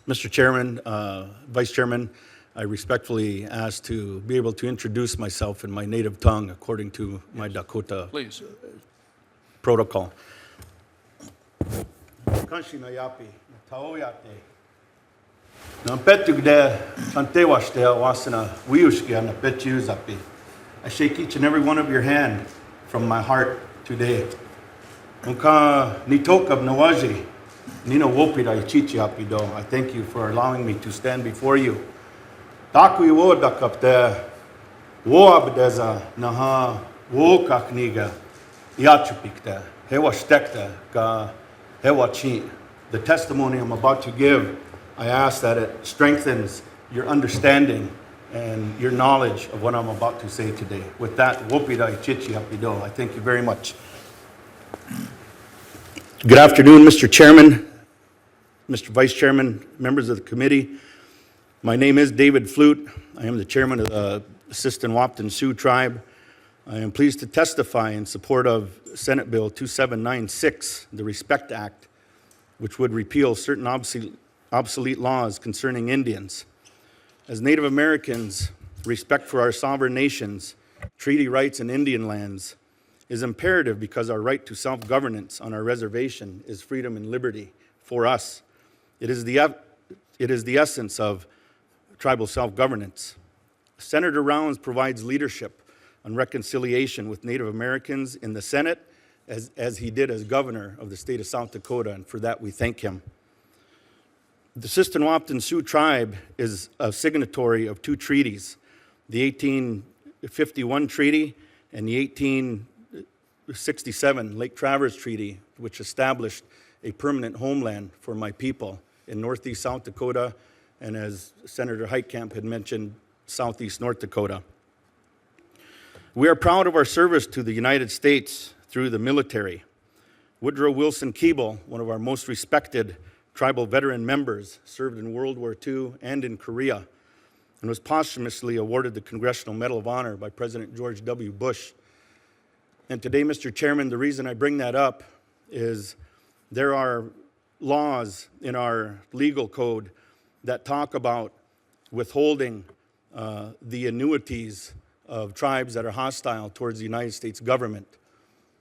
Mr. Chairman, Vice Chairman, I respectfully ask to be able to introduce myself in my native tongue according to my Dakota Please. protocol. Kanshi na yapi, na Oyate. Na petugde chantewashte wasana wiushkia na petuzapi. I shake each and every one of your hand from my heart today. Nunca nitokab nawaji, nina wopida ichichi apido. I thank you for allowing me to stand before you. Taku iwo dakapte, wo abdeza naha wo kakniga iachupikte, hewa stekte ka hewa chi. The testimony I'm about to give, I ask that it strengthens your understanding and your knowledge of what I'm about to say today. With that, wopida ichichi apido. I thank you very much. Good afternoon, Mr. Chairman, Mr. Vice Chairman, members of the committee. My name is David Flute. I am the chairman of the Sisseton-Wahpeton Sioux tribe. I am pleased to testify in support of Senate Bill 2796, the Respect Act, which would repeal certain obsolete laws concerning Indians. As Native Americans, respect for our sovereign nations, treaty rights in Indian lands is imperative because our right to self-governance on our reservation is freedom and liberty for us. It is the essence of tribal self-governance. Senator Rounds provides leadership on reconciliation with Native Americans in the Senate, as he did as governor of the state of South Dakota, and for that we thank him. The Sisseton-Wahpeton Sioux tribe is a signatory of two treaties, the 1851 Treaty and the 1867 Lake Traverse Treaty, which established a permanent homeland for my people in northeast South Dakota, and as Senator Heitkamp had mentioned, southeast North Dakota. We are proud of our service to the United States through the military. Woodrow Wilson Keeble, one of our most respected tribal veteran members, served in World War II and in Korea, and was posthumously awarded the Congressional Medal of Honor by President George W. Bush. And today, Mr. Chairman, the reason I bring that up is there are laws in our legal code that talk about withholding the annuities of tribes that are hostile towards the United States government.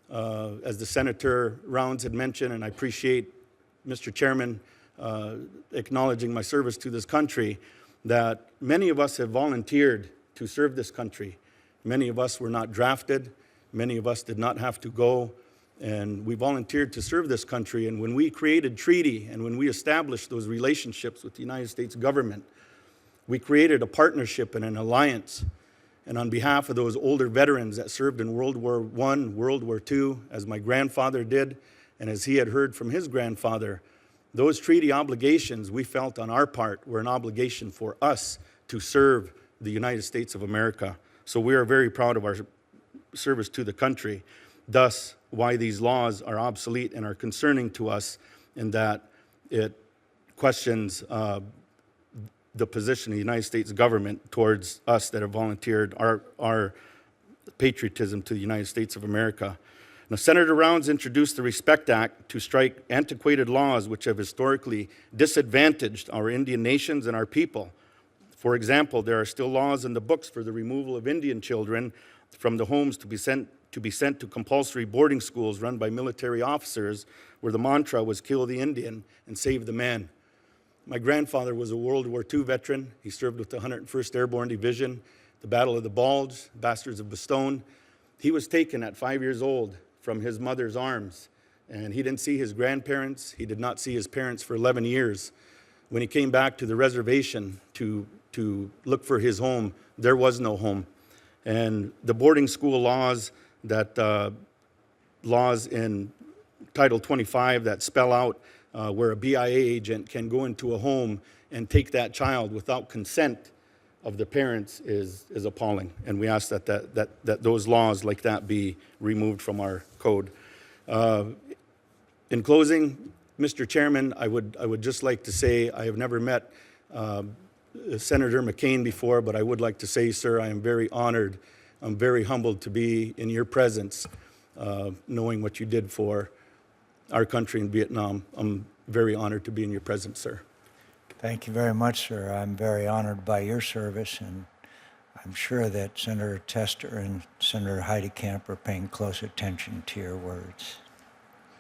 As the Senator Rounds had mentioned, and I appreciate Mr. Chairman acknowledging my service to this country, that many of us have volunteered to serve this country. Many of us were not drafted. Many of us did not have to go, and we volunteered to serve this country. And when we created treaty and when we established those relationships with the United States government, we created a partnership and an alliance. And on behalf of those older veterans that served in World War I, World War II, as my grandfather did, and as he had heard from his grandfather, those treaty obligations we felt on our part were an obligation for us to serve the United States of America. So we are very proud of our service to the country. Thus, why these laws are obsolete and are concerning to us, in that it questions the position of the United States government towards us that have volunteered our patriotism to the United States of America. Now, Senator Rounds introduced the Respect Act to strike antiquated laws which have historically disadvantaged our Indian nations and our people. For example, there are still laws in the books for the removal of Indian children from the homes to be sent to compulsory boarding schools run by military officers, where the mantra was kill the Indian and save the man. My grandfather was a World War II veteran. He served with the 101st Airborne Division, the Battle of the Bulge, Bastards of Bastogne. He was taken at 5 years old from his mother's arms, and he didn't see his grandparents. He did not see his parents for 11 years. When he came back to the reservation to look for his home, there was no home. And the boarding school laws laws in Title 25 that spell out where a BIA agent can go into a home and take that child without consent of the parents is appalling. And we ask that those laws like that be removed from our code. In closing, Mr. Chairman, I would just like to say I have never met Senator McCain before, but I would like to say, sir, I am very honored. I'm very humbled to be in your presence, knowing what you did for our country in Vietnam. I'm very honored to be in your presence, sir. Thank you very much, sir. I'm very honored by your service, and I'm sure that Senator Tester and Senator Heidkamp are paying close attention to your words.